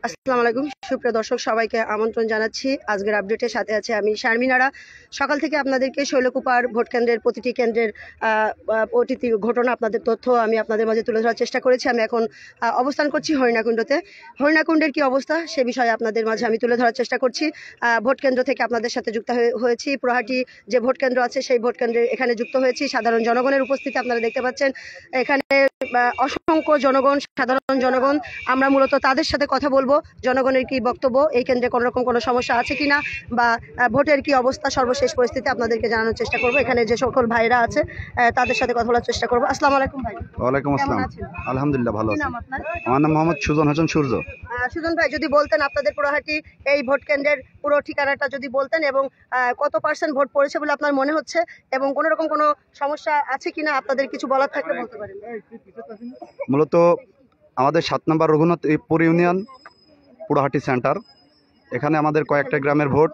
আসসালামু আলাইকুম সুপ্রিয় দর্শক, সবাইকে আমন্ত্রণ জানাচ্ছি আজকের আপডেটের সাথে আছে আমি শারমিনারা। সকাল থেকে আপনাদেরকে শৈলকুপার ভোট কেন্দ্রের প্রতিটি কেন্দ্রের প্রতিটি ঘটনা, আপনাদের তথ্য আমি আপনাদের মাঝে তুলে ধরার চেষ্টা করেছি। আমি এখন অবস্থান করছি হরিণাকুণ্ডতে। হরিণাকুণ্ডের কি অবস্থা সে বিষয়ে আপনাদের মাঝে আমি তুলে ধরার চেষ্টা করছি। ভোট কেন্দ্র থেকে আপনাদের সাথে যুক্ত হয়েছি। পুরাহাটি যে ভোট কেন্দ্র আছে সেই ভোট কেন্দ্রে এখানে যুক্ত হয়েছি। সাধারণ জনগণের উপস্থিতি আপনারা দেখতে পাচ্ছেন। এখানে অসংখ্য জনগণ, সাধারণ জনগণ। আমরা মূলত তাদের সাথে কথা বলবো, জনগণের কি বক্তব্য, এই কেন্দ্রে কোনো রকম কোনো সমস্যা আছে কিনা বা ভোটের কি অবস্থা, সর্বশেষ পরিস্থিতি আপনাদেরকে জানানোর চেষ্টা করবো। এখানে যে সকল ভাইরা আছে তাদের সাথে কথা বলার চেষ্টা করবো। আসসালামু আলাইকুম ভাই। ওয়ালাইকুম আসসালাম। আলহামদুলিল্লাহ ভালো আছি। আমার নাম মোহাম্মদ সুজন হোসেন সূর্য। সুজন ভাই, যদি বলতেন আপনাদের পুরাহাটি এই ভোট কেন্দ্রের পুরো ঠিকানাটা যদি বলতেন, এবং কত পার্সেন্ট ভোট পড়েছে বলে আপনার মনে হচ্ছে, এবং কোনো রকম কোনো সমস্যা আছে কিনা আপনাদের কিছু বলার থাকলে বলতে পারেন। মূলত আমাদের 7 নম্বর রঘুনাথপুর ইউনিয়ন পুরাহাটি সেন্টার। এখানে আমাদের কয়েকটা গ্রামের ভোট,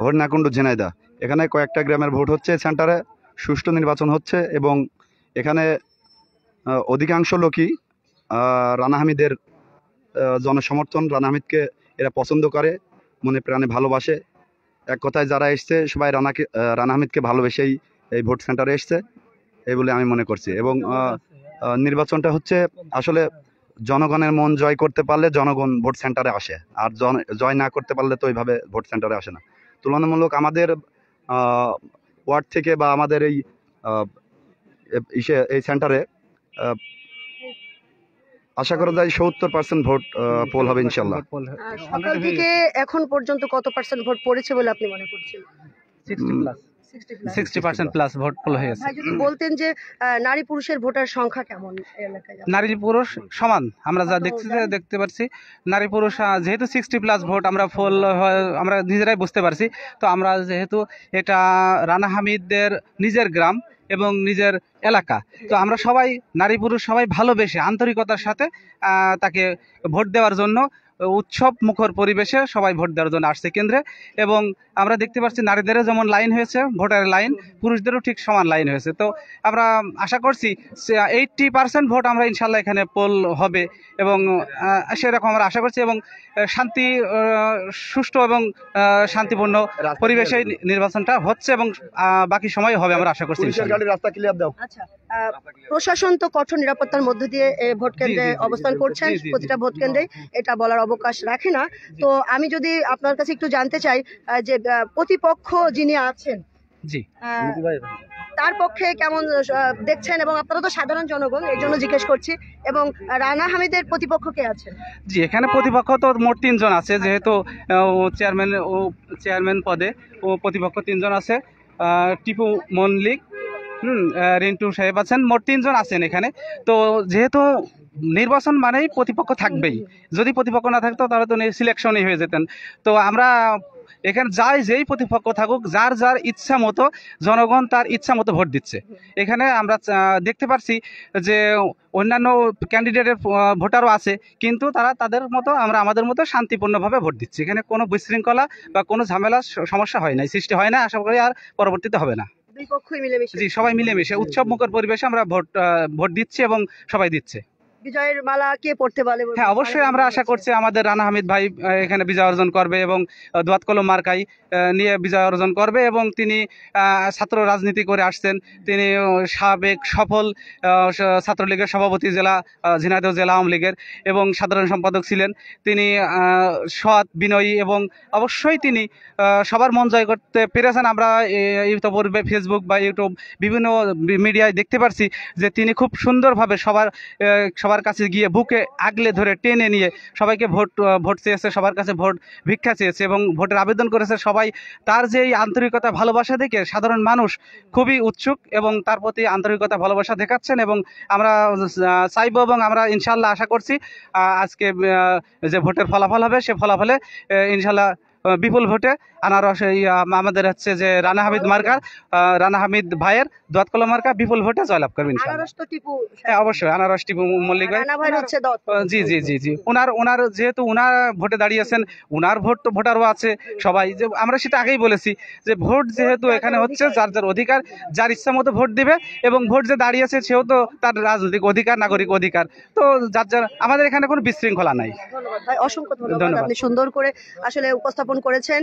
হরিণাকুণ্ড ঝিনাইদহ, এখানে কয়েকটা গ্রামের ভোট হচ্ছে। সেন্টারে সুষ্ঠু নির্বাচন হচ্ছে এবং এখানে অধিকাংশ লোকই রানা হামিদের জনসমর্থন। রানা হামিদকে এরা পছন্দ করে, মনে প্রাণে ভালোবাসে। এক কথায় যারা এসছে সবাই রানা হামিদকে ভালোবেসেই এই ভোট সেন্টারে এসছে, এই বলে আমি মনে করছি। এবং নির্বাচনটা হচ্ছে আসলে জনগণের মন জয় করতে পারলে জনগণ ভোট সেন্টারে আসে, আর জয় না করতে পারলে তো ওইভাবে ভোট সেন্টারে আসে না। তুলনামূলক আমাদের ওয়ার্ড থেকে বা আমাদের এই সেন্টারে আশা করা যায় 70% ভোট পোল হবে ইনশাল্লাহ। সকাল থেকে এখন পর্যন্ত কত পার্সেন্ট ভোট পড়েছে বলে আপনি মনে করছেন? 60% প্লাস ভোট পোল হয়েছে। ভাই, যদি বলতেন যে নারী পুরুষের ভোটার সংখ্যা কেমন এলাকায়? নারী পুরুষ সমান, আমরা যা দেখতে পাচ্ছি। নারী পুরুষ যেহেতু 60+ ভোট আমরা আমরা নিজেরাই বুঝতে পারছি। তো আমরা যেহেতু এটা রানা হামিদের নিজের গ্রাম এবং নিজের এলাকা, তো আমরা সবাই নারী পুরুষ সবাই ভালোবেসে আন্তরিকতার সাথে তাকে ভোট দেওয়ার জন্য উৎসব মুখর পরিবেশে সবাই ভোট দেওয়ার জন্য আসছে কেন্দ্রে। এবং আমরা দেখতে পাচ্ছি নারীদেরও যেমন লাইন হয়েছে, ভোটার লাইন, পুরুষদেরও ঠিক সমান লাইন হয়েছে। তো আমরা আশা করছি 80% ভোট আমরা ইনশাল্লাহ এখানে পোল হবে, এবং সেরকম আমরা আশা করছি। এবং শান্তি, সুষ্ঠু এবং শান্তিপূর্ণ পরিবেশে নির্বাচনটা হচ্ছে, এবং বাকি সময় হবে আমরা আশা করছি। রাস্তা ক্লিয়ার দাও। আচ্ছা, প্রশাসন তো কঠোর নিরাপত্তার মধ্য দিয়ে ভোট কেন্দ্রে অবস্থান করছেন, প্রতিটা ভোট কেন্দ্রে, এটা বলার অবকাশ রাখে না। তো আমি যদি আপনার কাছে একটু জানতে চাই যে প্রতিপক্ষ যিনি আছেন, জি, তার পক্ষে কেমন দেখছেন, এবং আপনারা তো সাধারণ জনগণ, এই জন্য জিজ্ঞেস করছি। এবং রানা হামিদের প্রতিপক্ষ কে আছেন? জি, এখানে প্রতিপক্ষ তো মোট 3 জন আছে, যেহেতু চেয়ারম্যান পদে প্রতিপক্ষ 3 জন আছে। টিপু মল্লিক, রিন্টু সাহেব আছেন, মোট 3 জন আছেন এখানে। তো যেহেতু নির্বাচন মানেই প্রতিপক্ষ থাকবেই, যদি প্রতিপক্ষ না থাকতো তাহলে তো সিলেকশনই হয়ে যেতেন। তো আমরা এখানে যেই প্রতিপক্ষ থাকুক, যার যার ইচ্ছা মতো জনগণ তার ইচ্ছা মতো ভোট দিচ্ছে। এখানে আমরা দেখতে পাচ্ছি যে অন্যান্য ক্যান্ডিডেটের ভোটারও আছে, কিন্তু তারা তাদের মতো, আমরা আমাদের মতো শান্তিপূর্ণভাবে ভোট দিচ্ছি। এখানে কোনো বিশৃঙ্খলা বা কোনো ঝামেলা সমস্যা হয় না, সৃষ্টি হয় না, আশা করি আর পরবর্তীতে হবে না। দুই পক্ষই মিলেমিশে, জি, সবাই মিলেমিশে উৎসব মুখর পরিবেশে আমরা ভোট দিচ্ছি এবং সবাই দিচ্ছে। বিজয়ের মালা কে পড়তে বলে? হ্যাঁ, অবশ্যই আমরা আশা করছি আমাদের রানা হামিদ ভাই এখানে বিজয় অর্জন করবে, এবং দোয়াত কলম মার্কাই নিয়ে বিজয় অর্জন করবে। এবং তিনি ছাত্র রাজনীতি করে আসছেন, তিনি সাবেক সফল ছাত্রলীগের সভাপতি, ঝিনাইদহ জেলা আওয়ামী লীগের, এবং সাধারণ সম্পাদক ছিলেন। তিনি সৎ, বিনয়ী, এবং অবশ্যই তিনি সবার মন জয় করতে পেরেছেন। আমরা ইউটিউবে, ফেসবুক বা ইউটিউব বিভিন্ন মিডিয়ায় দেখতে পারছি যে তিনি খুব সুন্দরভাবে সবার কাছে গিয়ে বুকে আগলে ধরে টেনে নিয়ে সবাইকে ভোট চেয়েছে, সবার কাছে ভোট ভিক্ষা চেয়েছে এবং ভোটের আবেদন করেছে সবাই। তার যে এই আন্তরিকতা, ভালোবাসা দেখে সাধারণ মানুষ খুবই উৎসুক এবং তার প্রতি আন্তরিকতা, ভালোবাসা দেখাচ্ছেন। এবং আমরা চাইব এবং আমরা ইনশাল্লাহ আশা করছি আজকে যে ভোটের ফলাফল হবে, সে ফলাফলে ইনশাল্লাহ বিপুল ভোটে আনারস এই আমাদের হচ্ছে যে রানা হামিদ মার্কার রানা হামিদ ভাইয়ের দোয়াত কলম মার্কা বিপুল ভোটে জয়লাভ করবেন ইনশাআল্লাহ। আনারস তো টিপু, হ্যাঁ অবশ্যই আনারস টিপু মল্লিক ভাই। রানা ভাই হচ্ছে দত। জি জি জি জি ওনার যেহেতু ওনার ভোটে দাঁড়িয়েছেন, ওনার ভোট তো ভোটারও আছে সবাই, যে আমরা সেটা আগেই বলেছি যে ভোট যেহেতু এখানে হচ্ছে যার যার অধিকার, যার ইচ্ছা মতো ভোট দিবে, এবং ভোট যে দাঁড়িয়েছে সেও তো তার রাজনৈতিক অধিকার, নাগরিক অধিকার, তো যার আমাদের এখানে কোনো বিশৃঙ্খলা নাই। ধন্যবাদ ভাই, অসংখ্য ধন্যবাদ, ধন্যবাদ। আপনি সুন্দর করে আসলে উপস্থাপন করেছেন।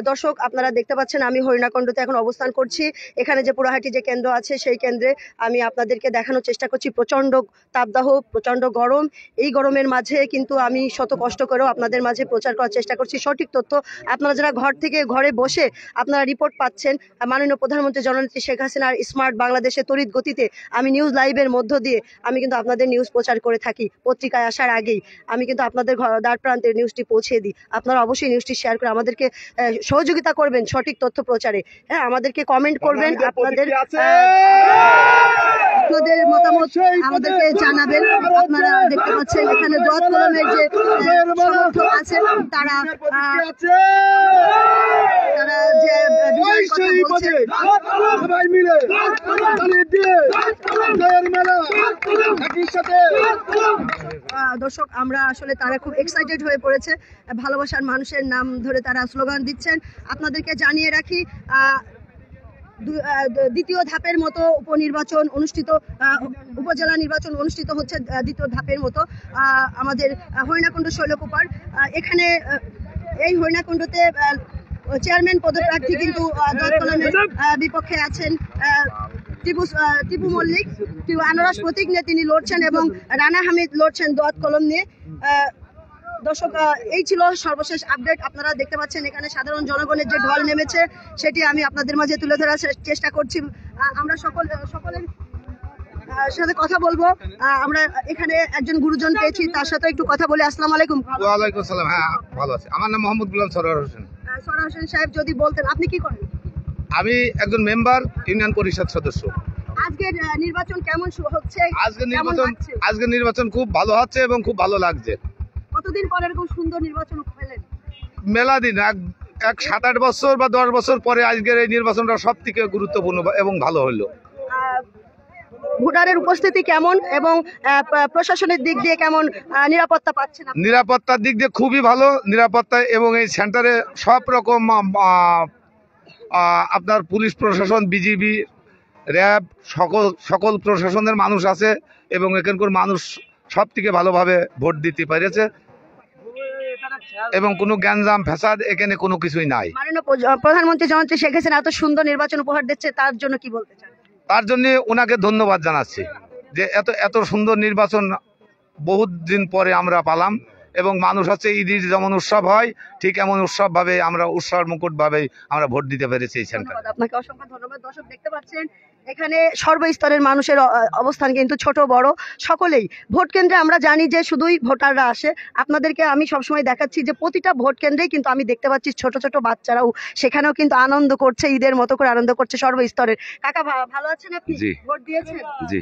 দর্শক আপনারা দেখতে পাচ্ছেন আমি হরিণাকুণ্ডুতে এখন অবস্থান করছি। এখানে যে পুরাহাটি যে কেন্দ্র আছে সেই কেন্দ্রে আমি আপনাদেরকে দেখানোর চেষ্টা করছি প্রচন্ড তাপদাহ, প্রচন্ড গরম। এই গরমের মাঝে কিন্তু আমি শত কষ্ট করেও আপনাদের মাঝে প্রচার করার চেষ্টা করছি সঠিক তথ্য। আপনারা যারা ঘর থেকে ঘরে বসে আপনারা রিপোর্ট পাচ্ছেন মাননীয় প্রধানমন্ত্রী জননেত্রী শেখ হাসিনার স্মার্ট বাংলাদেশে তড়িৎ গতিতে আমি নিউজ লাইভের মধ্য দিয়ে আমি কিন্তু আপনাদের নিউজ প্রচার করে থাকি। পত্রিকায় আসার আগেই আমি কিন্তু আপনাদের দ্বার প্রান্তের নিউজটি পৌঁছে দিই। আপনারা অবশ্যই নিউজটি শেয়ার করে আমাদেরকে সহযোগিতা করবেন সঠিক তথ্য প্রচারে। হ্যাঁ, আমাদেরকে কমেন্ট করবেন, আপনাদের মতামত আমাদেরকে জানাবেন। আপনারা দেখতে পাচ্ছেন এখানে দোয়াত কলমের যে সমর্থক আছেন তারা যে বিজয়ের কথা বলছেন। দর্শক আমরা আসলে তারা খুব এক্সাইটেড হয়ে পড়েছে, ভালোবাসার মানুষের নাম ধরে তারা স্লোগান দিচ্ছেন। আপনাদেরকে জানিয়ে রাখি দ্বিতীয় ধাপের মতো উপনির্বাচন অনুষ্ঠিত, উপজেলা নির্বাচন অনুষ্ঠিত হচ্ছে দ্বিতীয় ধাপের মতো আমাদের হরিণাকুণ্ডু শৈলকুপার। এখানে এই হরিণাকুণ্ডুতে চেয়ারম্যান পদপ্রার্থী কিন্তু দোয়াত কলমের বিপক্ষে আছেন টিপু মল্লিক, আনারস প্রতীক নিয়ে তিনি লড়ছেন এবং রানা হামিদ লড়ছেন দোয়াত কলম নিয়ে। দর্শক এই ছিল সর্বশেষ আপডেট। আপনারা দেখতে পাচ্ছেন এখানে সাধারণ জনগণের যে ঢল নেমেছে সেটি আমি আপনাদের মাঝে তুলে ধরার চেষ্টা করছি। আমরা সকলের সাথে কথা বলবো। আমরা এখানে একজন গুরুজন পেয়েছি, তার সাথে একটু কথা বলে। আসসালামু আলাইকুম। ওয়ালাইকুম আসসালাম। হ্যাঁ ভালো আছি। আমার নাম মোহাম্মদ গুলাম সরোয়ার হোসেন। সরোয়ার হোসেন সাহেব, যদি বলতেন আপনি কি করেন? আমি একজন মেম্বার, ইউনিয়ন পরিষদ সদস্য। আজকের নির্বাচন কেমন হচ্ছে? আজকের নির্বাচন খুব ভালো হচ্ছে এবং খুব ভালো লাগছে। কতদিন পর এরকম সুন্দর নির্বাচন পেলেন? মেলা দিন, এক 7-8 বছর বা 10 বছর পরে আজকের এই নির্বাচনটা সব থেকে গুরুত্বপূর্ণ এবং ভালো হলো। ভোটারের উপস্থিতি কেমন এবং প্রশাসনের দিক দিয়ে কেমন নিরাপত্তা পাচ্ছেন? নিরাপত্তার দিক দিয়ে খুবই ভালো নিরাপত্তা, এবং এই সেন্টারে সব রকম আপনার পুলিশ প্রশাসন, বিজিবি, র্যাব, সকল প্রশাসনের মানুষ আছে, এবং এখানকার মানুষ সব থেকে ভালোভাবে ভোট দিতে পেরেছে, এবং কোনো গ্যাঞ্জাম ফ্যাসাদ এখানে কোনো কিছুই নাই। মাননীয় প্রধানমন্ত্রী জননেত্রী শেখ হাসিনা এত সুন্দর নির্বাচন উপহার দিচ্ছে, তার জন্য কি বলতে চান? তার জন্য ওনাকে ধন্যবাদ জানাচ্ছি যে এত সুন্দর নির্বাচন বহুত দিন পরে আমরা পালাম, এবং মানুষ হচ্ছে ঈদের যেমন উৎসব হয় ঠিক এমন উৎসব ভাবে আমরা উৎসব মুকুট ভাবে আমরা ভোট দিতে পেরেছি এই সেন্টারে। আপনাকে অসংখ্য ধন্যবাদ। দর্শক দেখতে পাচ্ছেন এখানে সর্বস্তরের মানুষের অবস্থান কিন্তু ছোট বড় সকলেই। ভোট কেন্দ্রে আমরা জানি যে শুধুই ভোটাররা আসে, আপনাদেরকে আমি সবসময় দেখাচ্ছি যে প্রতিটা ভোট কেন্দ্রেই কিন্তু আমি দেখতে পাচ্ছি ছোট ছোট বাচ্চারাও সেখানেও কিন্তু আনন্দ করছে, ঈদের মতো করে আনন্দ করছে সর্বস্তরের। কাকা ভালো আছেন আপনি? জি। ভোট দিয়েছেন? জি।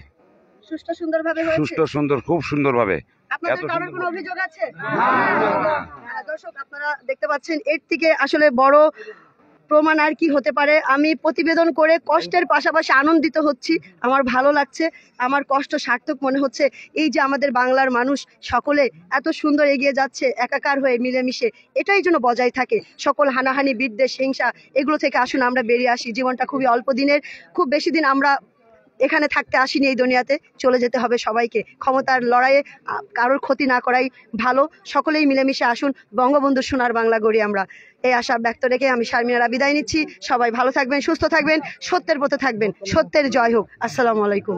সুষ্ঠু সুন্দরভাবে হয়েছে? সুষ্ঠু সুন্দর, খুব সুন্দরভাবে। আপনাদের কারোর কোনো অভিযোগ আছে? দর্শক আপনারা দেখতে পাচ্ছেন এর থেকে আসলে বড় প্রমাণ আর কি হতে পারে। আমি প্রতিবেদন করে কষ্টের পাশাপাশি আনন্দিত হচ্ছি, আমার ভালো লাগছে, আমার কষ্ট সার্থক মনে হচ্ছে। এই যে আমাদের বাংলার মানুষ সকলে এত সুন্দর এগিয়ে যাচ্ছে একাকার হয়ে মিলেমিশে, এটাই যেন বজায় থাকে। সকল হানাহানি, বিদ্বেষ, হিংসা এগুলো থেকে আসুন আমরা বেরিয়ে আসি। জীবনটা খুবই অল্প দিনের, খুব বেশি দিন আমরা এখানে থাকতে আসিনি, এই দুনিয়াতে চলে যেতে হবে সবাইকে। ক্ষমতার লড়াইয়ে কারোর ক্ষতি না করাই ভালো। সকলেই মিলেমিশে আসুন, বঙ্গবন্ধু সোনার বাংলা গড়ি আমরা, এই আশা ব্যক্ত রেখে আমি শারমিনারা বিদায় নিচ্ছি। সবাই ভালো থাকবেন, সুস্থ থাকবেন, সত্যের পথে থাকবেন, সত্যের জয় হোক। আসসালামু আলাইকুম।